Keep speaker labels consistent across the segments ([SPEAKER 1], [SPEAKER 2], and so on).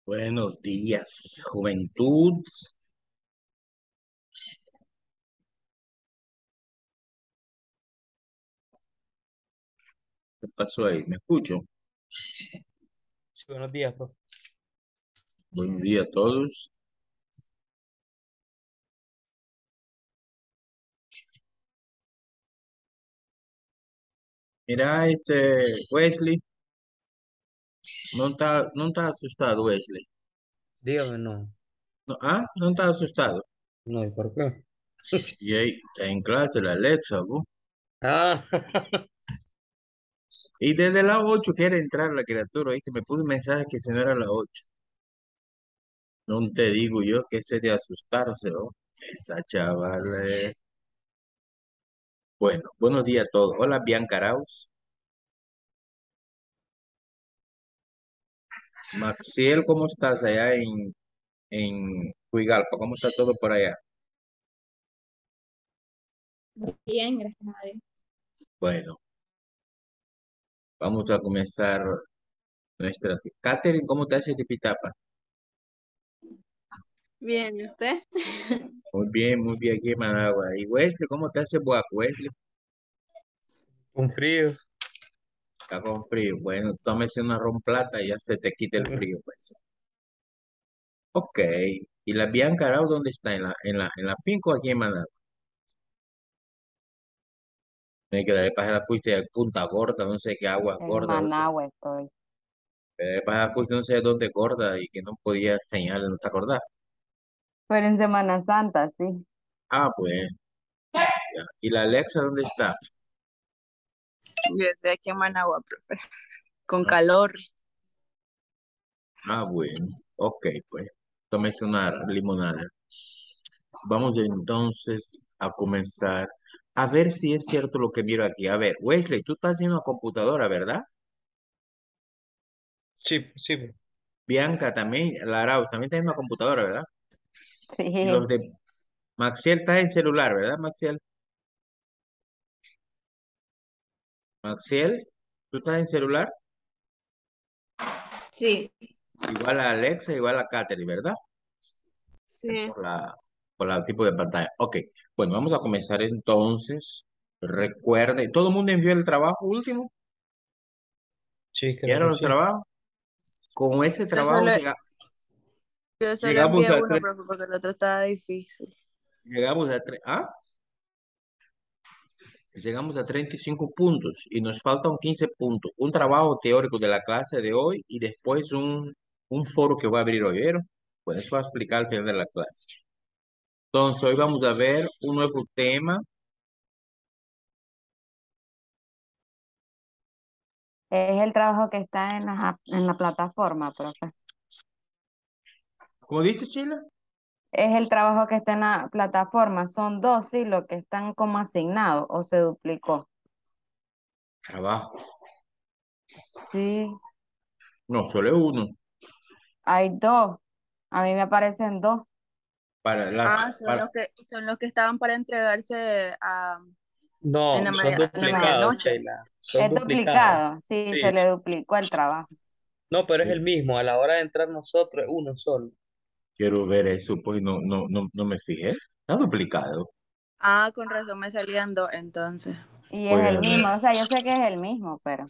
[SPEAKER 1] Buenos días, juventud. ¿Qué pasó ahí? ¿Me escucho?
[SPEAKER 2] Sí, buenos días, profe.
[SPEAKER 1] Buenos días a todos. Mira, Wesley, no está asustado, Wesley.
[SPEAKER 2] Dígame, no.
[SPEAKER 1] No, no está asustado.
[SPEAKER 2] No, ¿y por qué?
[SPEAKER 1] Y ahí está en clase la Alexa, ¿no?
[SPEAKER 2] Ah,
[SPEAKER 1] Y desde las 8 quiere entrar la criatura, ¿viste? Me puso un mensaje que si no era las 8. No te digo yo que ese de asustarse, ¿no? Esa chavala. Bueno, buenos días a todos. Hola, Bianca Arauz. Maxiel, ¿cómo estás allá en Huigalpa? ¿Cómo está todo por allá?
[SPEAKER 3] Bien, gracias a Dios.
[SPEAKER 1] Bueno, vamos a comenzar nuestra... Catherine, ¿cómo está ese tipitapa?
[SPEAKER 3] Bien, ¿y usted?
[SPEAKER 1] Muy bien aquí en Managua. ¿Y Wesley, cómo está ese buaco, Wesley?
[SPEAKER 2] con frío.
[SPEAKER 1] Está con frío. Bueno, tómese una ron plata y ya se te quita el frío, pues. Ok. ¿Y la Bianca Arau dónde está? ¿En la finca o aquí en Managua? Me quedé de pasada fuiste a Punta Gorda, no sé qué agua
[SPEAKER 4] En
[SPEAKER 1] gorda, no sé.
[SPEAKER 4] Managua estoy.
[SPEAKER 1] De pasada fuiste no sé dónde gorda y que no podía señalar, ¿no te acordás?
[SPEAKER 4] Pero en Semana Santa, sí.
[SPEAKER 1] Pues, ya. ¿Y la Alexa dónde está?
[SPEAKER 3] Yo estoy aquí en Managua, profe, con calor.
[SPEAKER 1] Bueno. Ok, pues. Tómese una limonada. Vamos entonces a comenzar a ver si es cierto lo que miro aquí. A ver, Wesley, tú estás en una computadora, ¿verdad?
[SPEAKER 2] Sí, sí, profe.
[SPEAKER 1] Bianca también, Laraus también está en una computadora, ¿verdad? Y los
[SPEAKER 4] Sí.
[SPEAKER 1] de Maxiel está en celular, ¿verdad, Maxiel? Maxiel, tú estás en celular,
[SPEAKER 3] Sí,
[SPEAKER 1] igual a Alexa, igual a Katherine, ¿verdad?
[SPEAKER 3] sí.
[SPEAKER 1] Por la tipo de pantalla. Ok, bueno, vamos a comenzar entonces. Recuerde, ¿todo el mundo envió el trabajo último?
[SPEAKER 2] Sí, creo
[SPEAKER 1] ¿Vieron
[SPEAKER 2] que
[SPEAKER 1] el
[SPEAKER 2] sí.
[SPEAKER 1] trabajo? Con ese
[SPEAKER 3] Yo
[SPEAKER 1] trabajo
[SPEAKER 3] solo, yo solo
[SPEAKER 1] llegamos
[SPEAKER 3] envié
[SPEAKER 1] a
[SPEAKER 3] uno,
[SPEAKER 1] tres,
[SPEAKER 3] profe, porque el otro estaba difícil.
[SPEAKER 1] llegamos a 35 puntos y nos faltan 15 puntos. Un trabajo teórico de la clase de hoy y después un foro que voy a abrir hoy, ¿vieron? Pues eso va a explicar al final de la clase. Entonces, hoy vamos a ver un nuevo tema.
[SPEAKER 4] Es el trabajo que está en la plataforma, profe.
[SPEAKER 1] ¿Cómo dice Sheila?
[SPEAKER 4] Es el trabajo que está en la plataforma. Son dos, sí, lo que están como asignados o se duplicó.
[SPEAKER 1] Trabajo.
[SPEAKER 4] Sí,
[SPEAKER 1] No, solo uno.
[SPEAKER 4] hay dos. A mí me aparecen dos.
[SPEAKER 1] Para las,
[SPEAKER 3] Ah, son los que estaban para entregarse en
[SPEAKER 2] No, son
[SPEAKER 3] en la
[SPEAKER 4] No,
[SPEAKER 2] duplicados,
[SPEAKER 3] medianoche.
[SPEAKER 2] Sheila. Son
[SPEAKER 4] es
[SPEAKER 2] duplicados.
[SPEAKER 4] duplicado. Sí,
[SPEAKER 2] Sí.
[SPEAKER 4] se le duplicó el trabajo.
[SPEAKER 2] No, pero es el mismo. A la hora de entrar nosotros es uno solo.
[SPEAKER 1] quiero ver eso, pues no me fijé. Está duplicado.
[SPEAKER 3] Ah, con razón me salían dos entonces.
[SPEAKER 4] Y es
[SPEAKER 1] Voy
[SPEAKER 4] el
[SPEAKER 1] a ver,
[SPEAKER 4] mismo. O sea, yo sé que es el mismo, pero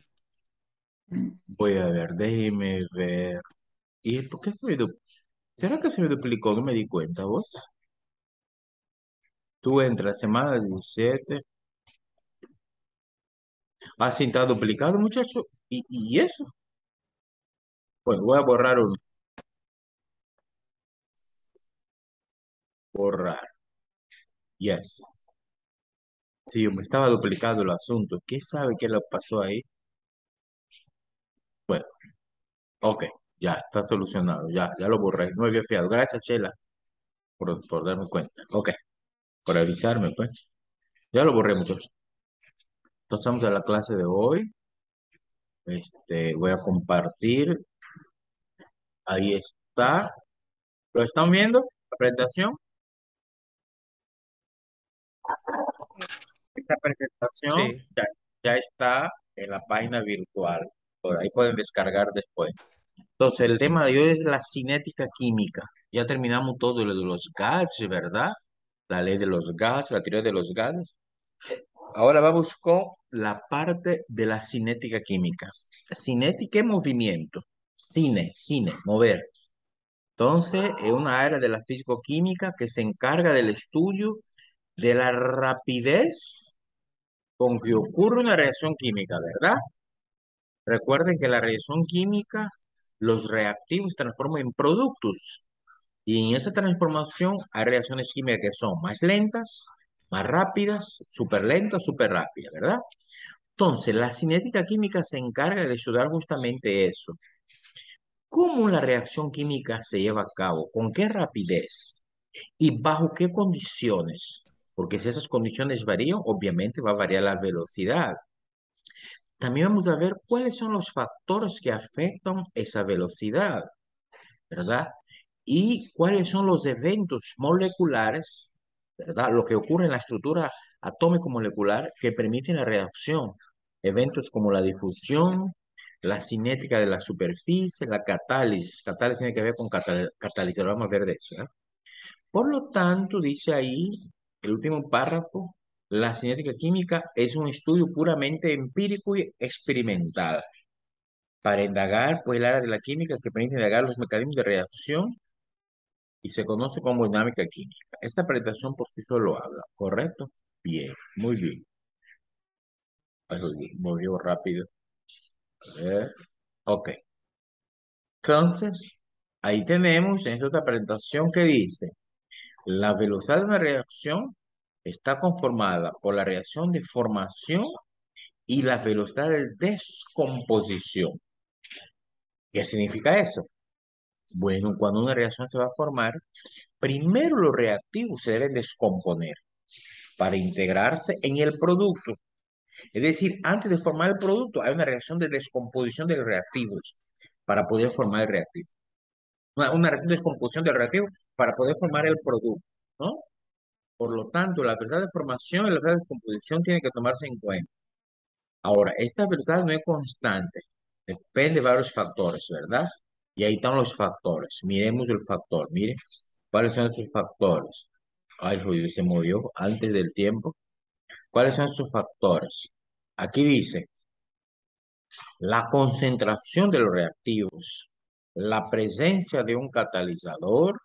[SPEAKER 1] déjeme ver. ¿Y por qué ¿Será que se me duplicó? No me di cuenta, vos. Tú entras semana 17. Sí, está duplicado, muchacho. ¿Y eso? Bueno, voy a borrar uno. Borrar. Yes. Sí, me estaba duplicado el asunto. ¿Qué sabe qué le pasó ahí? Bueno, ok. Ya está solucionado. Ya lo borré. No me había fiado. Gracias, Chela, por darme cuenta. Ok, por avisarme, pues. Ya lo borré, muchachos. Entonces, vamos a la clase de hoy. Voy a compartir. Ahí está. ¿Lo están viendo? La presentación. Esta presentación
[SPEAKER 2] Sí.
[SPEAKER 1] ya está en la página virtual. Por ahí pueden descargar después. Entonces, el tema de hoy es la cinética química. Ya terminamos todo lo de los gases, ¿verdad? La ley de los gases, la teoría de los gases. Ahora vamos con la parte de la cinética química. Cinética es movimiento. Cine, mover. Entonces, es una área de la físico-química que se encarga del estudio de la rapidez con que ocurre una reacción química, ¿verdad? Recuerden que la reacción química, los reactivos se transforman en productos y en esa transformación hay reacciones químicas que son más lentas, más rápidas, súper lentas, súper rápidas, ¿verdad? Entonces, la cinética química se encarga de estudiar justamente eso. ¿Cómo la reacción química se lleva a cabo? ¿Con qué rapidez? ¿Y bajo qué condiciones? Porque si esas condiciones varían, obviamente va a variar la velocidad. También vamos a ver cuáles son los factores que afectan esa velocidad, ¿verdad? Y cuáles son los eventos moleculares, ¿verdad? Lo que ocurre en la estructura atómico-molecular que permiten la reacción. Eventos como la difusión, la cinética de la superficie, la catálisis. Catálisis tiene que ver con catalizador, vamos a ver de eso, ¿eh? Por lo tanto, dice ahí el último párrafo, la cinética química es un estudio puramente empírico y experimental para indagar pues, el área de la química que permite indagar los mecanismos de reacción y se conoce como dinámica química. Esta presentación por sí solo habla, ¿correcto? Bien, muy bien. Movió rápido. A ver. Ok. Entonces, ahí tenemos en esta otra presentación que dice, la velocidad de una reacción está conformada por la reacción de formación y la velocidad de descomposición. ¿Qué significa eso? Bueno, cuando una reacción se va a formar, primero los reactivos se deben descomponer para integrarse en el producto. Es decir, antes de formar el producto, hay una reacción de descomposición de los reactivos para poder formar el reactivo. Una reacción de descomposición del reactivo para poder formar el producto, ¿no? Por lo tanto, la velocidad de formación y la velocidad de descomposición tienen que tomarse en cuenta. Ahora, esta velocidad no es constante, depende de varios factores, ¿verdad? Y ahí están los factores. Miremos el factor, mire, ¿cuáles son esos factores? Ay, jodido, se movió antes del tiempo. ¿Cuáles son sus factores? Aquí dice, la concentración de los reactivos, la presencia de un catalizador,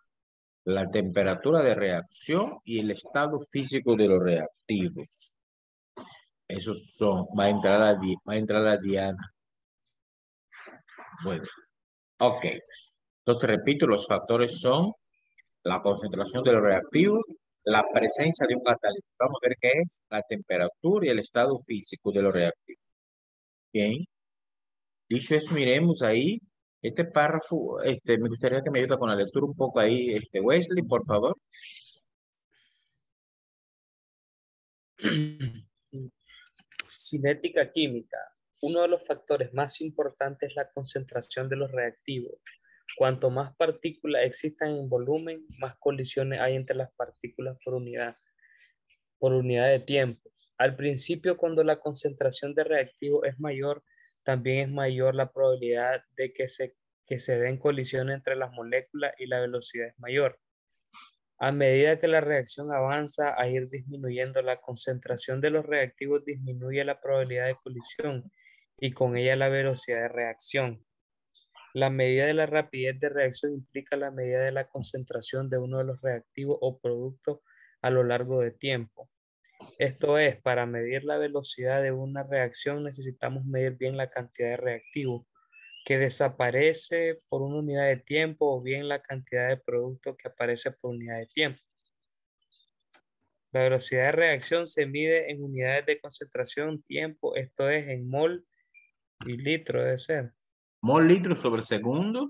[SPEAKER 1] la temperatura de reacción y el estado físico de los reactivos. Esos son, va a entrar la Diana. Bueno, ok. Entonces, repito, los factores son la concentración de los reactivos, la presencia de un catalizador. Vamos a ver qué es la temperatura y el estado físico de los reactivos. Bien. Dicho eso, miremos ahí este párrafo. Me gustaría que me ayude con la lectura un poco ahí, Wesley, por favor.
[SPEAKER 2] Cinética química. Uno de los factores más importantes es la concentración de los reactivos. Cuanto más partículas existan en volumen, más colisiones hay entre las partículas por unidad de tiempo. Al principio, cuando la concentración de reactivos es mayor, también es mayor la probabilidad de que se den colisiones entre las moléculas y la velocidad es mayor. A medida que la reacción avanza a ir disminuyendo la concentración de los reactivos, disminuye la probabilidad de colisión y con ella la velocidad de reacción. La medida de la rapidez de reacción implica la medida de la concentración de uno de los reactivos o productos a lo largo de tiempo. Esto es, para medir la velocidad de una reacción necesitamos medir bien la cantidad de reactivos que desaparece por una unidad de tiempo o bien la cantidad de producto que aparece por unidad de tiempo. La velocidad de reacción se mide en unidades de concentración, tiempo, esto es en mol y litro debe ser.
[SPEAKER 1] Mol litros sobre segundo.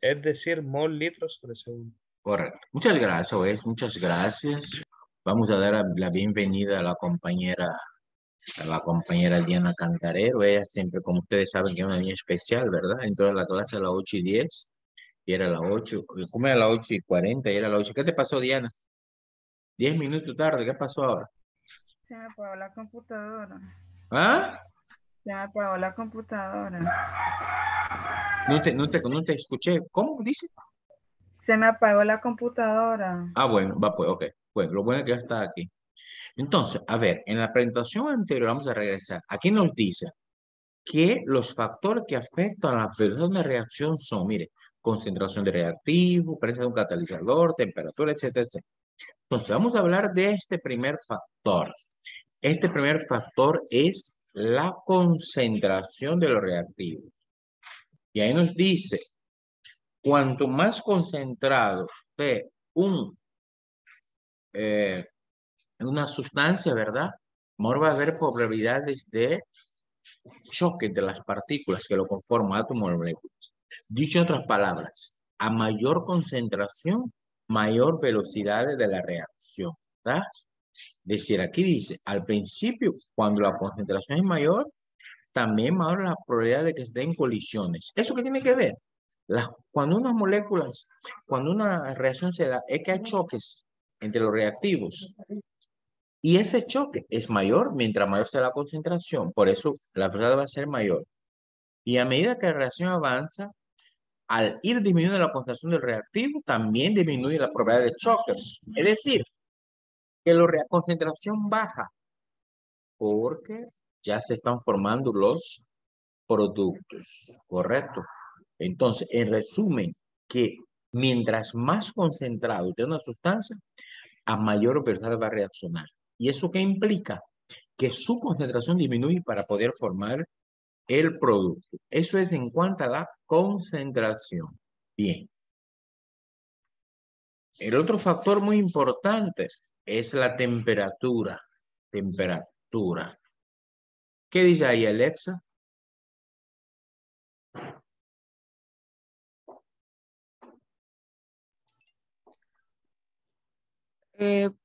[SPEAKER 2] Es decir, mol litros sobre segundo.
[SPEAKER 1] Correcto. Muchas gracias, Wes. Muchas gracias. Vamos a dar la bienvenida a la compañera Diana Cantarero. Ella siempre, como ustedes saben, que es una niña especial, ¿verdad? Entró a la clase a las 8:10 y era a las 8, como era a las 8:40 y era a las 8. ¿Qué te pasó, Diana? 10 minutos tarde, ¿qué pasó ahora?
[SPEAKER 3] Se me apagó la computadora.
[SPEAKER 1] ¿Ah?
[SPEAKER 3] Se me apagó la computadora.
[SPEAKER 1] No te escuché. ¿Cómo dice?
[SPEAKER 3] Se me apagó la computadora.
[SPEAKER 1] Ah, bueno, va pues, ok. Bueno, lo bueno es que ya está aquí. Entonces, a ver, en la presentación anterior vamos a regresar. Aquí nos dice que los factores que afectan a la velocidad de una reacción son, mire, concentración de reactivo, presencia de un catalizador, temperatura, etcétera, etcétera. Entonces, vamos a hablar de este primer factor. Este primer factor es la concentración de los reactivos. Y ahí nos dice, cuanto más concentrado esté eh, una sustancia, ¿verdad? Mayor va a haber probabilidades de choque de las partículas que lo conforman, átomos o moléculas. Dicho en otras palabras, a mayor concentración, mayor velocidad de la reacción, ¿verdad? Es decir, aquí dice, al principio, cuando la concentración es mayor, también mayor la probabilidad de que se den colisiones. ¿Eso qué tiene que ver? Cuando unas moléculas, cuando una reacción se da, es que hay choques entre los reactivos. Y ese choque es mayor mientras mayor sea la concentración. Por eso la velocidad va a ser mayor. Y a medida que la reacción avanza, al ir disminuyendo la concentración del reactivo, también disminuye la probabilidad de choques. Es decir, que la concentración baja porque ya se están formando los productos, ¿correcto? Entonces, en resumen, que mientras más concentrado esté una sustancia, a mayor velocidad va a reaccionar. ¿Y eso qué implica? Que su concentración disminuye para poder formar el producto. Eso es en cuanto a la concentración. Bien. El otro factor muy importante es la temperatura. Temperatura. ¿Qué dice ahí, Alexa?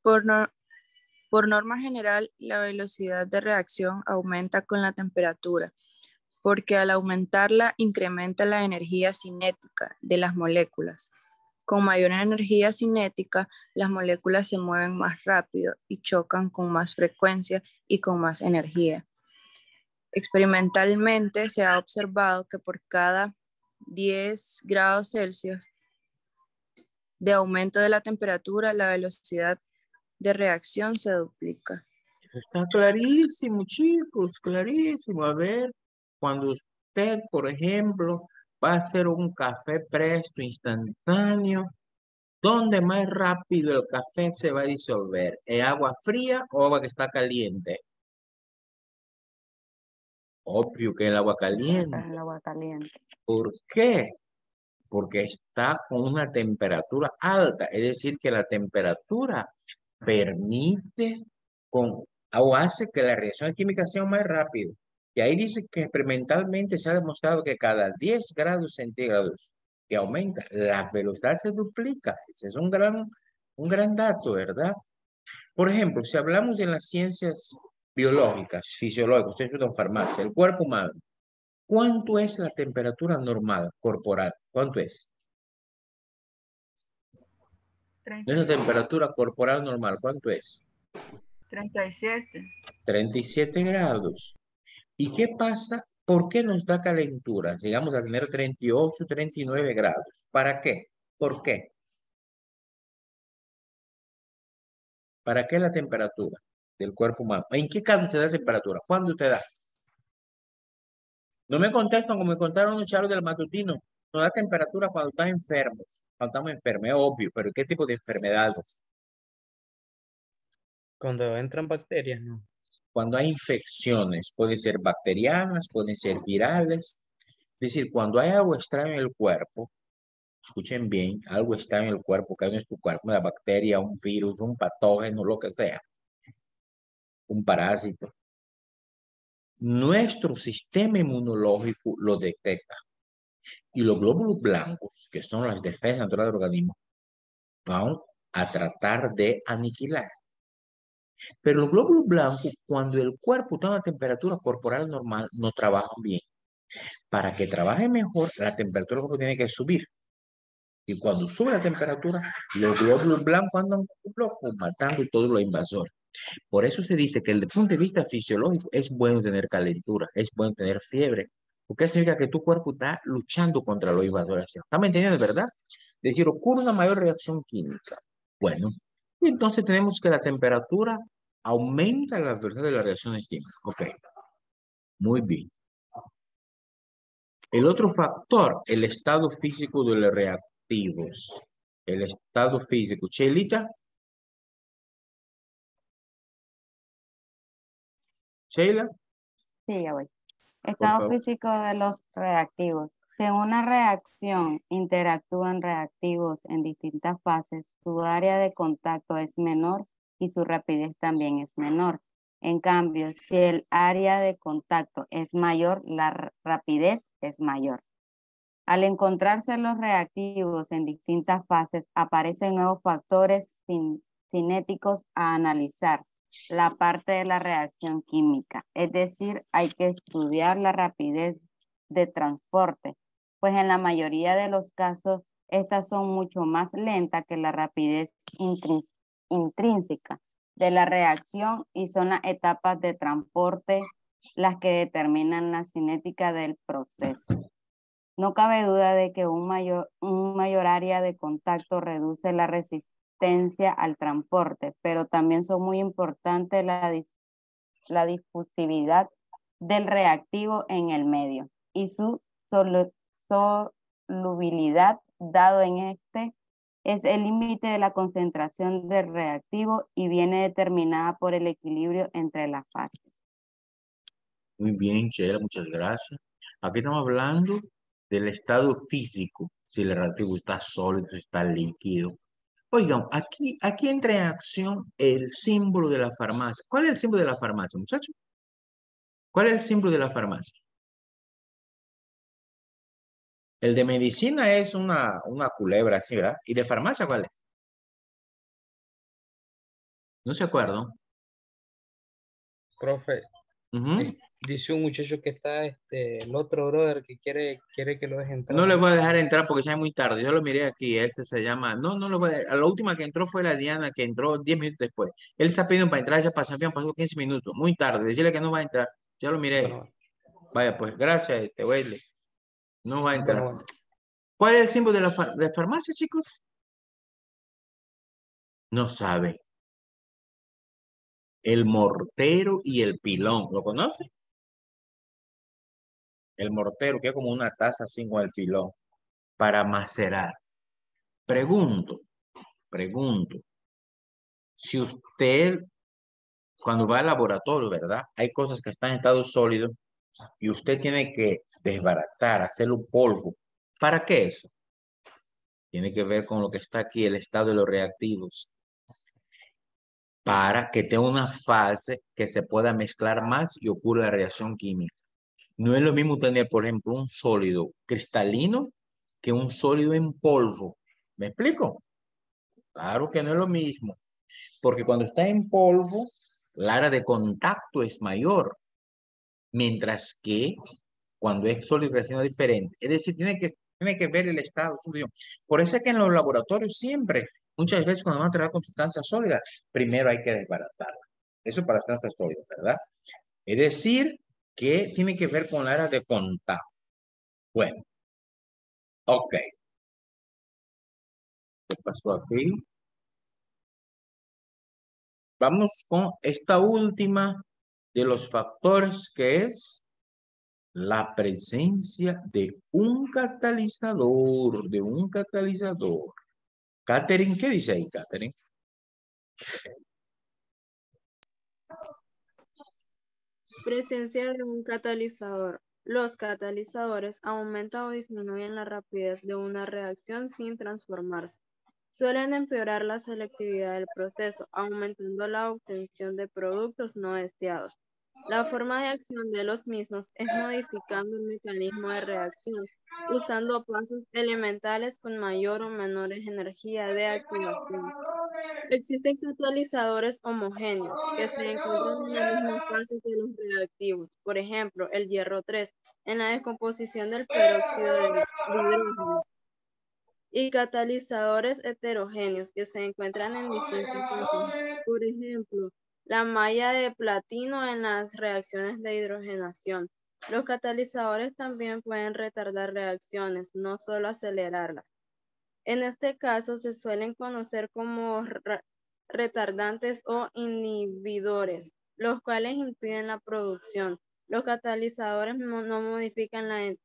[SPEAKER 3] Por norma general, la velocidad de reacción aumenta con la temperatura, porque al aumentarla incrementa la energía cinética de las moléculas. Con mayor energía cinética, las moléculas se mueven más rápido y chocan con más frecuencia y con más energía. Experimentalmente se ha observado que por cada 10 grados Celsius de aumento de la temperatura, la velocidad de reacción se duplica.
[SPEAKER 1] Está clarísimo, chicos, clarísimo. A ver, cuando usted, por ejemplo, va a hacer un café presto instantáneo, ¿dónde más rápido el café se va a disolver? ¿En agua fría o agua que está caliente? Obvio que el agua
[SPEAKER 4] Es
[SPEAKER 1] caliente.
[SPEAKER 4] el agua caliente.
[SPEAKER 1] ¿Por qué? Porque está con una temperatura alta, es decir, que la temperatura permite o hace que la reacción química sea más rápida. Y ahí dice que experimentalmente se ha demostrado que cada 10 grados centígrados que aumenta, la velocidad se duplica. Ese es un gran dato, ¿verdad? Por ejemplo, si hablamos de las ciencias biológicas, fisiológicas, usted estudia en farmacia, el cuerpo humano, ¿cuánto es la temperatura normal corporal? ¿Cuánto es? Esa
[SPEAKER 3] 37.
[SPEAKER 1] temperatura corporal normal, ¿cuánto es?
[SPEAKER 3] 37.
[SPEAKER 1] 37 grados. ¿Y qué pasa? ¿Por qué nos da calentura? Llegamos a tener 38, 39 grados. ¿Para qué? ¿Por qué? ¿Para qué la temperatura del cuerpo humano? ¿En qué caso usted da temperatura? ¿Cuándo usted da? No me contestan como me contaron los chavos del matutino. Nos da temperatura cuando estás enfermo. Cuando estamos enfermos, es obvio, pero ¿qué tipo de enfermedades?
[SPEAKER 2] Cuando entran bacterias, ¿no?
[SPEAKER 1] Cuando hay infecciones, pueden ser bacterianas, pueden ser virales. Es decir, cuando hay algo extraño en el cuerpo, escuchen bien, algo extraño en el cuerpo, que no es tu cuerpo, una bacteria, un virus, un patógeno, lo que sea, un parásito. Nuestro sistema inmunológico lo detecta. Y los glóbulos blancos, que son las defensas naturales del organismo, van a tratar de aniquilar. Pero los glóbulos blancos, cuando el cuerpo está a una temperatura corporal normal, no trabajan bien. Para que trabaje mejor, la temperatura del cuerpo tiene que subir. Y cuando sube la temperatura, los glóbulos blancos andan como locos, matando todos los invasores. Por eso se dice que desde el punto de vista fisiológico es bueno tener calentura, es bueno tener fiebre, Porque significa que tu cuerpo está luchando contra los invasores. ¿Estamos entendiendo, verdad? Es decir, ocurre una mayor reacción química. Bueno, entonces tenemos que la temperatura aumenta la velocidad de las reacciones químicas. Ok, muy bien. El otro factor, el estado físico de los reactivos. El estado físico. Chelita, Sheila,
[SPEAKER 4] Sí, ya voy.
[SPEAKER 1] por
[SPEAKER 4] Estado
[SPEAKER 1] favor.
[SPEAKER 4] físico de los reactivos. Si en una reacción interactúan reactivos en distintas fases, su área de contacto es menor y su rapidez también es menor. En cambio, si el área de contacto es mayor, la rapidez es mayor. Al encontrarse los reactivos en distintas fases, aparecen nuevos factores cinéticos a analizar, la parte de la reacción química. Es decir, hay que estudiar la rapidez de transporte, pues en la mayoría de los casos, estas son mucho más lentas que la rapidez intrínseca de la reacción y son las etapas de transporte las que determinan la cinética del proceso. No cabe duda de que un mayor área de contacto reduce la resistencia al transporte, pero también son muy importantes la difusividad del reactivo en el medio y su solubilidad, dado en este, es el límite de la concentración del reactivo y viene determinada por el equilibrio entre las fases.
[SPEAKER 1] Muy bien, Sheila, muchas gracias. Aquí estamos hablando del estado físico, si el reactivo está sólido, si está líquido. Oigan, aquí entra en acción el símbolo de la farmacia. ¿Cuál es el símbolo de la farmacia, muchachos? ¿Cuál es el símbolo de la farmacia? El de medicina es una culebra así, ¿verdad? ¿Y de farmacia cuál es? No se acuerdan.
[SPEAKER 2] Profe,
[SPEAKER 1] Ujú.
[SPEAKER 2] dice un muchacho que está, el otro brother que quiere que lo deje
[SPEAKER 1] No
[SPEAKER 2] entrar
[SPEAKER 1] le
[SPEAKER 2] al
[SPEAKER 1] voy a dejar
[SPEAKER 2] salón.
[SPEAKER 1] entrar porque ya es muy tarde. Yo lo miré aquí. Ese se llama. No, no lo voy a. La última que entró fue la Diana, que entró 10 minutos después. Él está pidiendo para entrar, ya habían pasado 15 minutos. Muy tarde. Decirle que no va a entrar. Ya lo miré.
[SPEAKER 2] Bueno,
[SPEAKER 1] Vaya, pues gracias, Wesley. No va a entrar.
[SPEAKER 2] bueno,
[SPEAKER 1] ¿Cuál es el símbolo de de farmacia, chicos? No sabe. El mortero y el pilón. ¿Lo conoce? El mortero, que es como una taza así con el pilón. Para macerar. Pregunto, pregunto. Si usted, cuando va al laboratorio, ¿verdad? Hay cosas que están en estado sólido y usted tiene que desbaratar, hacerlo polvo. ¿Para qué eso? Tiene que ver con lo que está aquí, el estado de los reactivos. Para que tenga una fase que se pueda mezclar más y ocurra la reacción química. No es lo mismo tener, por ejemplo, un sólido cristalino que un sólido en polvo. ¿Me explico? Claro que no es lo mismo, porque cuando está en polvo, la área de contacto es mayor, mientras que cuando es sólido reacciona diferente. Es decir, tiene que ver el estado sólido. Por eso es que en los laboratorios siempre, muchas veces cuando van a trabajar con sustancias sólidas, primero hay que desbaratarla. Eso para sustancias sólidas, ¿verdad? Es decir, que tiene que ver con la área de contacto. Bueno, ok. ¿Qué pasó aquí? Vamos con esta última de los factores que es la presencia de un catalizador, Catherine, ¿qué dice ahí, Catherine?
[SPEAKER 5] Presencia de un catalizador. Los catalizadores aumentan o disminuyen la rapidez de una reacción sin transformarse. Suelen empeorar la selectividad del proceso, aumentando la obtención de productos no deseados. La forma de acción de los mismos es modificando el mecanismo de reacción, usando pasos elementales con mayor o menor energía de activación. Existen catalizadores homogéneos que se encuentran en la misma fase que los reactivos. Por ejemplo, el hierro 3 en la descomposición del peróxido de hidrógeno. Y catalizadores heterogéneos que se encuentran en distintas fases. Por ejemplo, la malla de platino en las reacciones de hidrogenación. Los catalizadores también pueden retardar reacciones, no solo acelerarlas. En este caso se suelen conocer como retardantes o inhibidores, los cuales impiden la producción. Los catalizadores no modifican la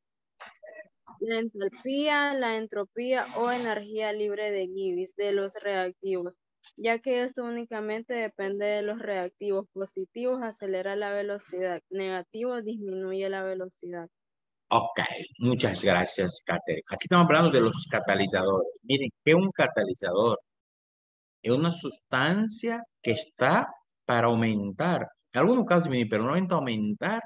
[SPEAKER 5] entalpía, la entropía o energía libre de Gibbs de los reactivos, ya que esto únicamente depende de los reactivos. Positivos acelera la velocidad, negativos disminuye la velocidad.
[SPEAKER 1] Ok, muchas gracias, Katherine. Aquí estamos hablando de los catalizadores. Miren, ¿qué es un catalizador? Es una sustancia que está para aumentar, en algunos casos, pero no aumentar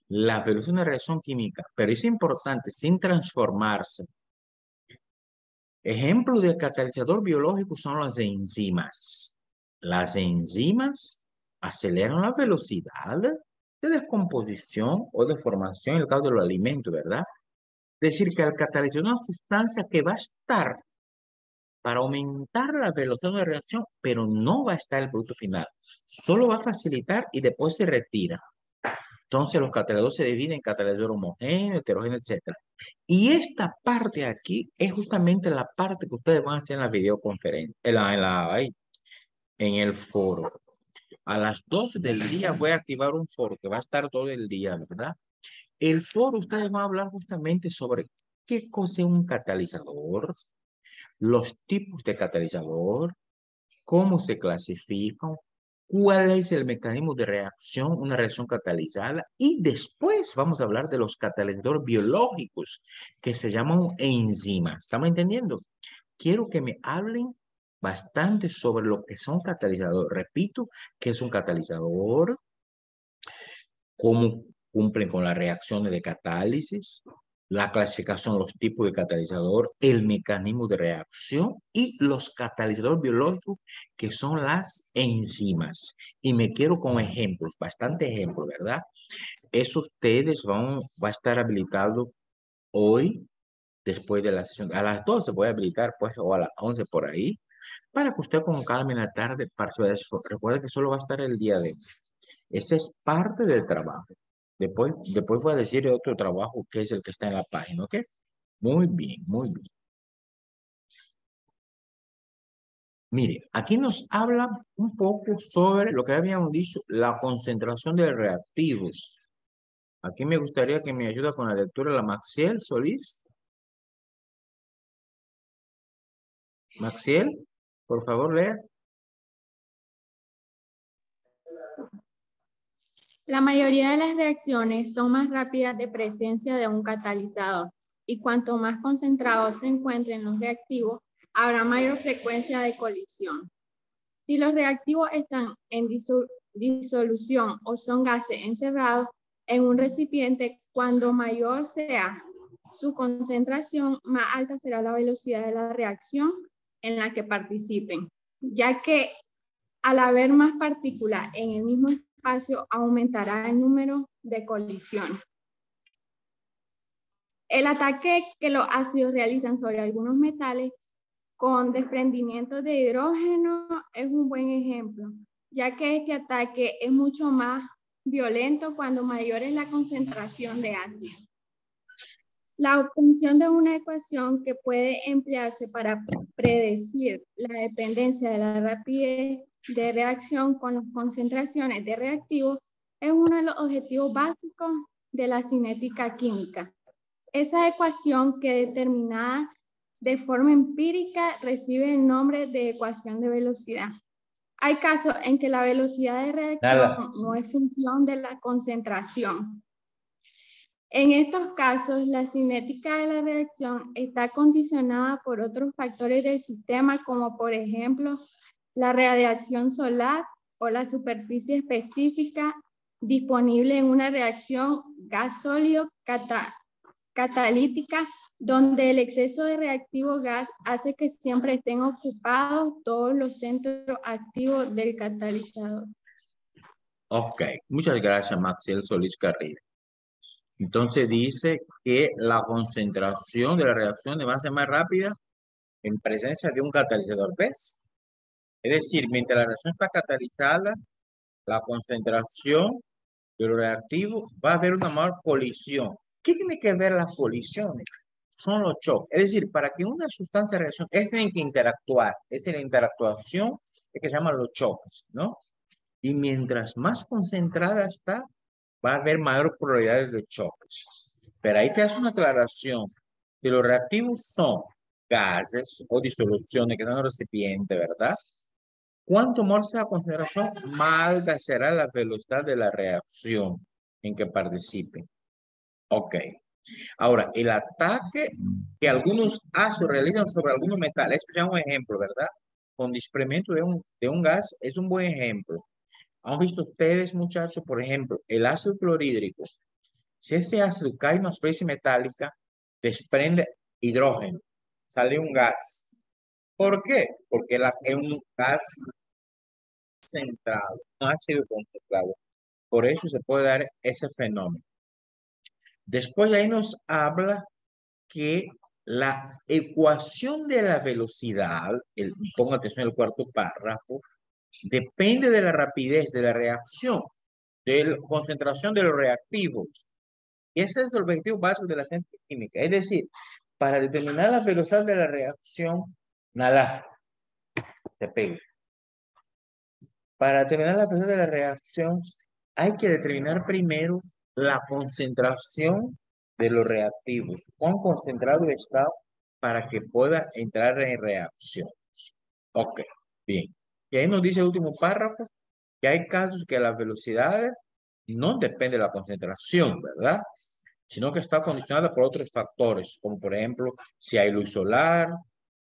[SPEAKER 1] la velocidad de una reacción química, pero es importante, sin transformarse. Ejemplos de catalizador biológico son las enzimas. Las enzimas aceleran la velocidad de descomposición o de formación en el caso de los alimentos, ¿verdad? Es decir, que el catalizador es una sustancia que va a estar para aumentar la velocidad de reacción, pero no va a estar el producto final. Solo va a facilitar y después se retira. Entonces los catalizadores se dividen en catalizador homogéneo, heterogéneo, etc. Y esta parte aquí es justamente la parte que ustedes van a hacer en la videoconferencia, en el foro. A las 12 del día voy a activar un foro que va a estar todo el día, ¿verdad? El foro ustedes van a hablar justamente sobre qué cosa es un catalizador, los tipos de catalizador, cómo se clasifican, cuál es el mecanismo de reacción, una reacción catalizada, y después vamos a hablar de los catalizadores biológicos que se llaman enzimas. ¿Estamos entendiendo? Quiero que me hablen bastante sobre lo que son catalizadores. Repito, ¿qué es un catalizador? ¿Cómo cumplen con las reacciones de catálisis? La clasificación, los tipos de catalizador, el mecanismo de reacción y los catalizadores biológicos que son las enzimas. Y me quiero con ejemplos, bastante ejemplos, ¿verdad? Eso ustedes va a estar habilitado hoy, después de la sesión. A las 12 voy a habilitar, pues, o a las 11 por ahí, para que usted con calma en la tarde participe. Recuerda que solo va a estar el día de hoy. Ese es parte del trabajo. Después voy a decir otro trabajo que es el que está en la página, ¿ok? Muy bien, muy bien. Mire, aquí nos habla un poco sobre lo que habíamos dicho, la concentración de reactivos. Aquí me gustaría que me ayude con la lectura la Maxiel Solís. Maxiel, por favor, lea.
[SPEAKER 5] La mayoría de las reacciones son más rápidas de presencia de un catalizador y cuanto más concentrados se encuentren los reactivos, habrá mayor frecuencia de colisión. Si los reactivos están en disolución o son gases encerrados en un recipiente, cuando mayor sea su concentración, más alta será la velocidad de la reacción en la que participen, ya que al haber más partículas en el mismo espacio, aumentará el número de colisiones. El ataque que los ácidos realizan sobre algunos metales con desprendimiento de hidrógeno es un buen ejemplo, ya que este ataque es mucho más violento cuando mayor es la concentración de ácido. La obtención de una ecuación que puede emplearse para predecir la dependencia de la rapidez de reacción con las concentraciones de reactivos es uno de los objetivos básicos de la cinética química. Esa ecuación que determinada de forma empírica recibe el nombre de ecuación de velocidad. Hay casos en que la velocidad de reacción no es función de la concentración. En estos casos, la cinética de la reacción está condicionada por otros factores del sistema, como por ejemplo, la radiación solar o la superficie específica disponible en una reacción gas sólido catalítica, donde el exceso de reactivo gas hace que siempre estén ocupados todos los centros activos del catalizador.
[SPEAKER 1] Ok, muchas gracias, Maxiel Solís Carrillo. Entonces dice que la concentración de la reacción va a ser más rápida en presencia de un catalizador, ¿ves? Es decir, mientras la reacción está catalizada, la concentración de los reactivos, va a haber una mayor colisión. ¿Qué tiene que ver las colisiones? Son los choques. Es decir, para que una sustancia reaccione, tienen que interactuar. Es decir, la interactuación es que se llaman los choques, ¿no? Y mientras más concentrada está, va a haber mayor probabilidades de choques. Pero ahí te hace una aclaración. Si los reactivos son gases o disoluciones que están en el recipiente, ¿verdad? Cuanto más sea la concentración, más alta será la velocidad de la reacción en que participen. Ok. Ahora, el ataque que algunos ácidos realizan sobre algunos metales, esto es un ejemplo, ¿verdad? Con desprendimiento de un gas es un buen ejemplo. ¿Han visto ustedes, muchachos, por ejemplo, el ácido clorhídrico? Si ese ácido cae en una superficie metálica, desprende hidrógeno, sale un gas. ¿Por qué? Porque es un gas centrado, un ácido concentrado. Por eso se puede dar ese fenómeno. Después de ahí nos habla que la ecuación de la velocidad, ponga atención al cuarto párrafo, depende de la rapidez de la reacción, de la concentración de los reactivos. Y ese es el objetivo básico de la ciencia química. Es decir, para determinar la velocidad de la reacción, nada, se pega. Para determinar la velocidad de la reacción, hay que determinar primero la concentración de los reactivos. Cuán concentrado está para que pueda entrar en reacción. Ok, bien. Y ahí nos dice el último párrafo que hay casos que la velocidad no depende de la concentración, ¿verdad? Sino que está condicionada por otros factores, como por ejemplo, si hay luz solar,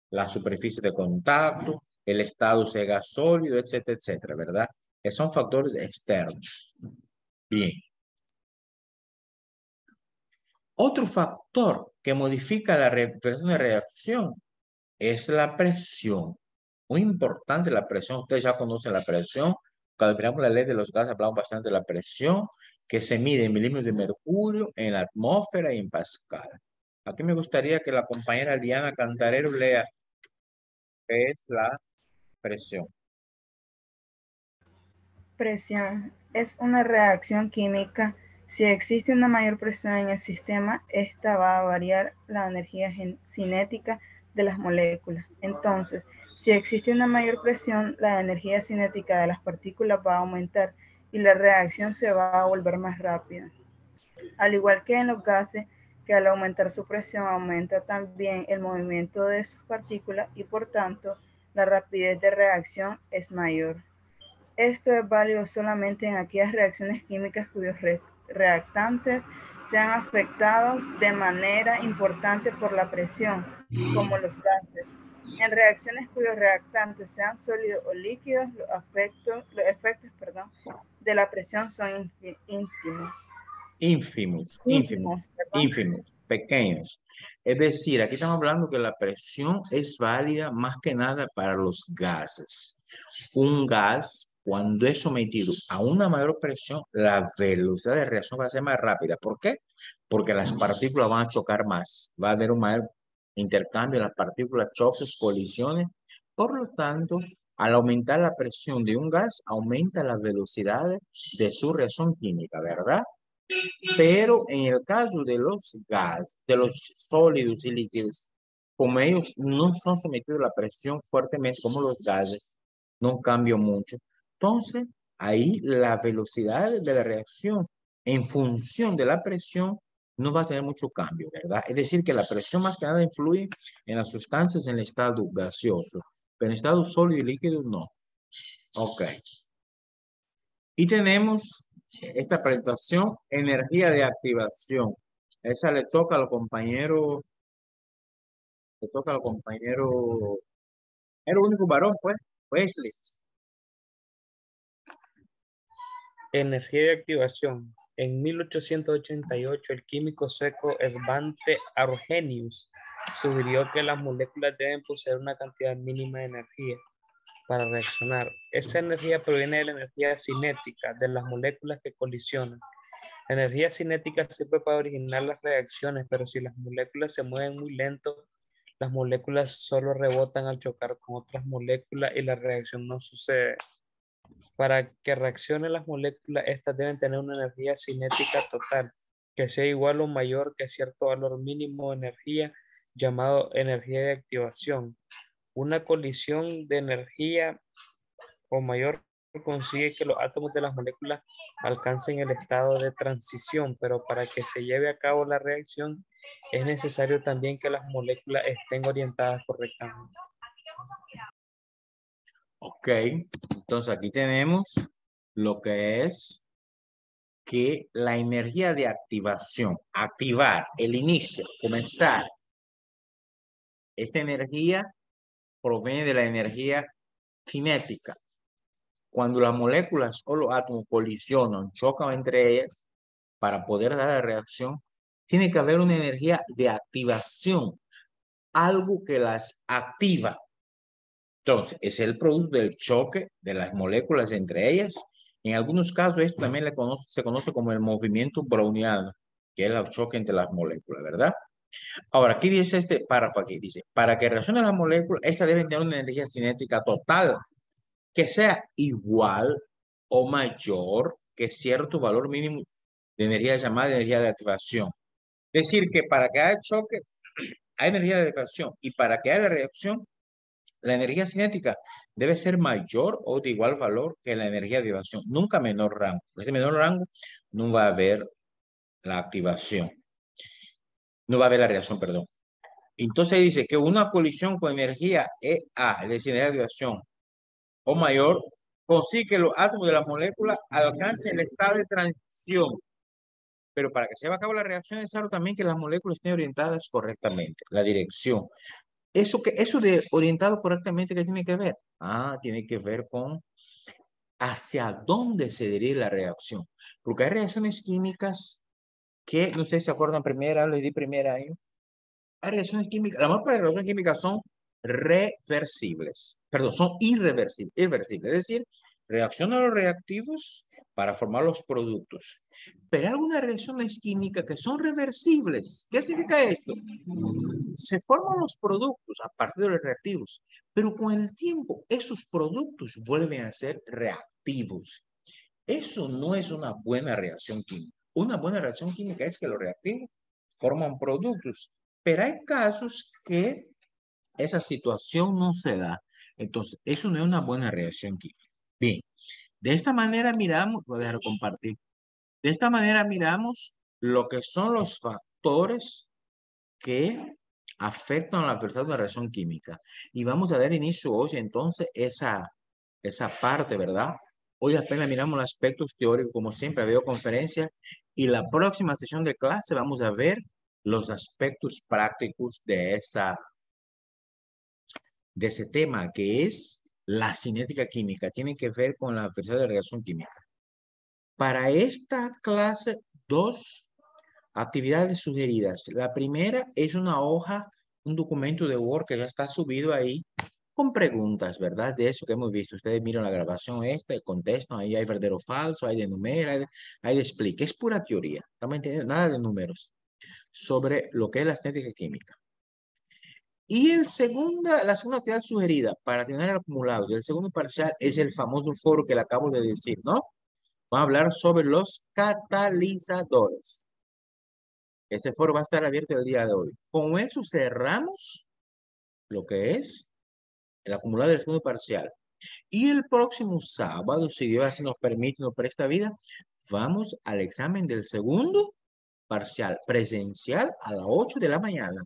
[SPEAKER 1] la superficie de contacto, el estado de gas sólido, etcétera, etcétera, ¿verdad? Que son factores externos. Bien. Otro factor que modifica la reacción es la presión. Muy importante la presión. Ustedes ya conocen la presión. Cuando miramos la ley de los gases, hablamos bastante de la presión que se mide en milímetros de mercurio, en la atmósfera y en Pascal. Aquí me gustaría que la compañera Diana Cantarero lea qué es la presión.
[SPEAKER 6] Presión es una reacción química. Si existe una mayor presión en el sistema, esta va a variar la energía cinética de las moléculas. Entonces, si existe una mayor presión, la energía cinética de las partículas va a aumentar y la reacción se va a volver más rápida. Al igual que en los gases, que al aumentar su presión aumenta también el movimiento de sus partículas y por tanto la rapidez de reacción es mayor. Esto es válido solamente en aquellas reacciones químicas cuyos reactantes sean afectados de manera importante por la presión, como los gases. En reacciones cuyos reactantes sean sólidos o líquidos, los efectos de la presión son
[SPEAKER 1] ínfimos, pequeños. Es decir, aquí estamos hablando que la presión es válida más que nada para los gases. Un gas, cuando es sometido a una mayor presión, la velocidad de reacción va a ser más rápida. ¿Por qué? Porque las partículas van a chocar más. Va a haber un mayor intercambio de las partículas, choques, colisiones. Por lo tanto, al aumentar la presión de un gas, aumenta la velocidad de su reacción química, ¿verdad? Pero en el caso de los gases, de los sólidos y líquidos, como ellos no son sometidos a la presión fuertemente como los gases, no cambia mucho. Entonces, ahí la velocidad de la reacción en función de la presión no va a tener mucho cambio, ¿verdad? Es decir, que la presión más que nada influye en las sustancias en el estado gaseoso, pero en estado sólido y líquido no. Ok. Y tenemos esta presentación, energía de activación. Esa le toca al compañero, era el único varón, pues, Wesley.
[SPEAKER 2] Energía de activación. En 1888, el químico sueco Svante Arrhenius sugirió que las moléculas deben poseer una cantidad mínima de energía para reaccionar. Esa energía proviene de la energía cinética de las moléculas que colisionan. La energía cinética sirve para originar las reacciones, pero si las moléculas se mueven muy lento, las moléculas solo rebotan al chocar con otras moléculas y la reacción no sucede. Para que reaccionen las moléculas, estas deben tener una energía cinética total, que sea igual o mayor que cierto valor mínimo de energía, llamado energía de activación. Una colisión de energía o mayor consigue que los átomos de las moléculas alcancen el estado de transición, pero para que se lleve a cabo la reacción es necesario también que las moléculas estén orientadas correctamente.
[SPEAKER 1] Ok, entonces aquí tenemos lo que es que la energía de activación, activar, el inicio, comenzar. Esta energía proviene de la energía cinética. Cuando las moléculas o los átomos colisionan, chocan entre ellas, para poder dar la reacción, tiene que haber una energía de activación, algo que las activa. Entonces, es el producto del choque de las moléculas entre ellas. En algunos casos, esto también se conoce como el movimiento browniano, que es el choque entre las moléculas, ¿verdad? Ahora, aquí dice este párrafo aquí, dice, para que reaccionen las moléculas, estas deben tener una energía cinética total que sea igual o mayor que cierto valor mínimo de energía llamada energía de activación. Es decir, que para que haya choque, hay energía de activación y para que haya reacción, la energía cinética debe ser mayor o de igual valor que la energía de activación, nunca menor rango. Ese menor rango no va a haber la activación, no va a haber la reacción, perdón. Entonces dice que una colisión con energía EA, es decir, energía de activación o mayor, consigue que los átomos de la molécula alcancen el estado de transición. Pero para que se lleve a cabo la reacción es necesario también que las moléculas estén orientadas correctamente, la dirección. Eso de orientado correctamente, ¿qué tiene que ver? Tiene que ver con hacia dónde se dirige la reacción. Porque hay reacciones químicas que, no sé si se acuerdan primera, les di primera ahí. Hay reacciones químicas, la mayor parte de las reacciones químicas son reversibles, perdón, son irreversibles, es decir, reaccionan los reactivos para formar los productos. Pero hay algunas reacciones químicas que son reversibles. ¿Qué significa esto? Se forman los productos a partir de los reactivos, pero con el tiempo esos productos vuelven a ser reactivos. Eso no es una buena reacción química. Una buena reacción química es que los reactivos forman productos, pero hay casos que esa situación no se da. Entonces, eso no es una buena reacción química. Bien, de esta manera miramos, voy a dejar de compartir. De esta manera miramos lo que son los factores que afectan a la persona de una reacción química. Y vamos a dar inicio hoy entonces esa parte, ¿verdad? Hoy apenas miramos los aspectos teóricos, como siempre, videoconferencia, y la próxima sesión de clase vamos a ver los aspectos prácticos de ese tema, que es la cinética química. Tiene que ver con la persona de reacción química. Para esta clase, dos actividades sugeridas. La primera es una hoja, un documento de Word que ya está subido ahí con preguntas, ¿verdad? De eso que hemos visto. Ustedes miran la grabación contestan, ahí hay verdadero o falso, hay de número, hay de explique. Es pura teoría, ¿estamos entendiendo? Nada de números sobre lo que es la estética química. Y la segunda actividad sugerida para tener el acumulado del segundo parcial es el famoso foro que le acabo de decir, ¿no? Vamos a hablar sobre los catalizadores. Ese foro va a estar abierto el día de hoy. Con eso cerramos lo que es el acumulado del segundo parcial. Y el próximo sábado, si Dios así nos permite, nos presta vida, vamos al examen del segundo parcial presencial a las 8 de la mañana.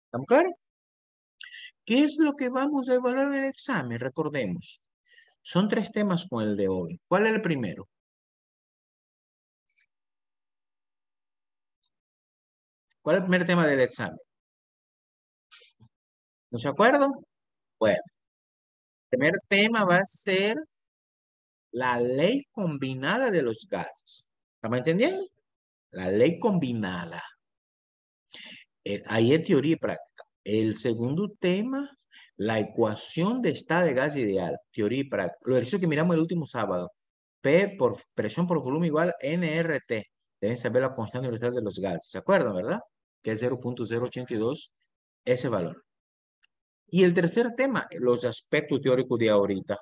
[SPEAKER 1] ¿Estamos claros? ¿Qué es lo que vamos a evaluar en el examen? Recordemos. Son 3 temas con el de hoy. ¿Cuál es el primero? ¿Cuál es el primer tema del examen? ¿No se acuerdan? Bueno, el primer tema va a ser la ley combinada de los gases. ¿Estamos entendiendo? La ley combinada. Ahí es teoría y práctica. El segundo tema, la ecuación de estado de gas ideal. Teoría y práctica. Lo ejercicio que miramos el último sábado. P por presión por volumen igual a nRT. Deben saber la constante universal de los gases. ¿Se acuerdan, verdad? Que es 0.082 ese valor. Y el tercer tema, los aspectos teóricos de ahorita.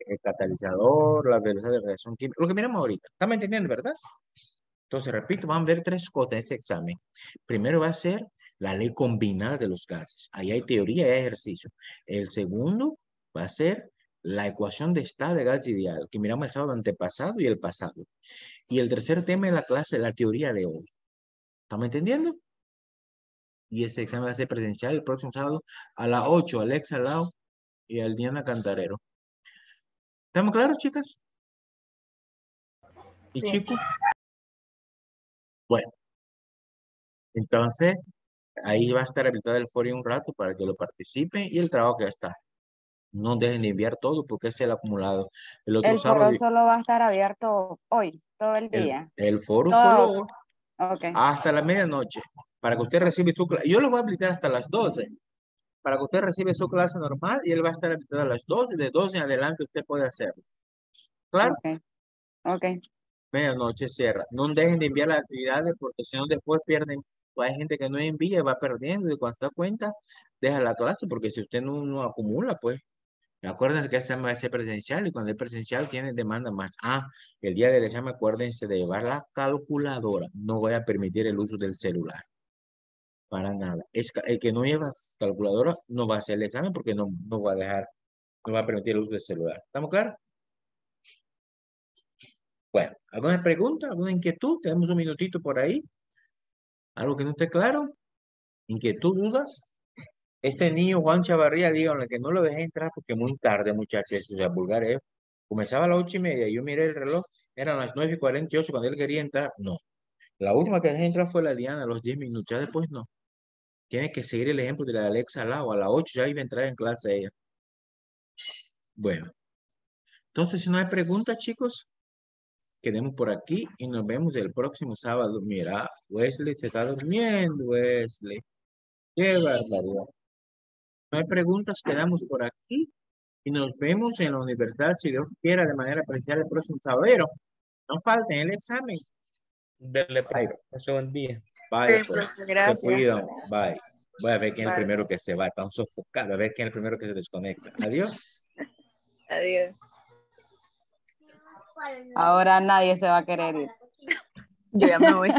[SPEAKER 1] el catalizador, la velocidad de reacción química, lo que miramos ahorita. ¿Están entendiendo, verdad? Entonces, repito, van a ver tres cosas en ese examen. Primero va a ser la ley combinada de los gases. Ahí hay teoría y hay ejercicio. El segundo va a ser la ecuación de estado de gas ideal, que miramos el sábado antepasado y el pasado. Y el tercer tema es la clase, la teoría de hoy. ¿Estamos entendiendo? Y ese examen va a ser presencial el próximo sábado a las 8, Alexa Lau y al Diana Cantarero. ¿Estamos claros, chicas? ¿Y
[SPEAKER 6] Sí.
[SPEAKER 1] chicos? Bueno, entonces ahí va a estar habilitado el foro un rato para que lo participen y el trabajo que ya está. No dejen de enviar todo porque es el acumulado. El otro
[SPEAKER 4] El
[SPEAKER 1] sábado,
[SPEAKER 4] foro solo va a estar abierto hoy, todo el día.
[SPEAKER 1] el foro
[SPEAKER 4] Todo,
[SPEAKER 1] solo
[SPEAKER 4] ok.
[SPEAKER 1] hasta la medianoche para que usted reciba su clase. Yo lo voy a habilitar hasta las 12 para que usted reciba su clase normal y él va a estar habilitado a las 12 y de 12 en adelante usted puede hacerlo. ¿Claro?
[SPEAKER 4] Ok, ok.
[SPEAKER 1] Medianoche cierra. No dejen de enviar las actividades porque si no después pierden. Pues hay gente que no envía y va perdiendo y cuando se da cuenta deja la clase porque si usted no acumula, pues acuérdense que ese examen va a ser presencial y cuando es presencial tiene demanda más. Ah, el día del examen acuérdense de llevar la calculadora. No voy a permitir el uso del celular. Para nada. El que no lleva calculadora no va a hacer el examen porque no va a dejar, no va a permitir el uso del celular. ¿Estamos claros? Bueno, ¿alguna pregunta? ¿Alguna inquietud? Tenemos un minutito por ahí. ¿Algo que no esté claro? ¿Inquietud, dudas? Este niño Juan Chavarría, díganle que no lo dejé entrar porque muy tarde, muchachos, o sea, vulgar, ¿eh? Comenzaba a las 8:30, yo miré el reloj, eran las 9:48 cuando él quería entrar. No, la última que dejé entrar fue la Diana a los 10 minutos, ya después no. Tiene que seguir el ejemplo de la Alexa Lau, a las 8 ya iba a entrar en clase ella. Bueno, entonces si no hay preguntas, chicos, quedemos por aquí y nos vemos el próximo sábado. Mira, Wesley se está durmiendo, Wesley. Qué barbaridad. No hay preguntas, quedamos por aquí y nos vemos en la universidad, si Dios quiera, de manera presencial el próximo sábado. No falten el examen.
[SPEAKER 2] Dele,
[SPEAKER 1] Bye,
[SPEAKER 2] profe. Pase buen día.
[SPEAKER 1] bye,
[SPEAKER 3] Sí,
[SPEAKER 1] pues.
[SPEAKER 3] profe,
[SPEAKER 1] Se
[SPEAKER 3] gracias.
[SPEAKER 1] cuidan. Bye. Voy a ver quién es el
[SPEAKER 3] Bye.
[SPEAKER 1] primero que se va. Están sofocados. A ver quién es el primero que se desconecta. Adiós.
[SPEAKER 3] Adiós.
[SPEAKER 4] Ahora nadie se va a querer ir.
[SPEAKER 3] Yo ya me voy.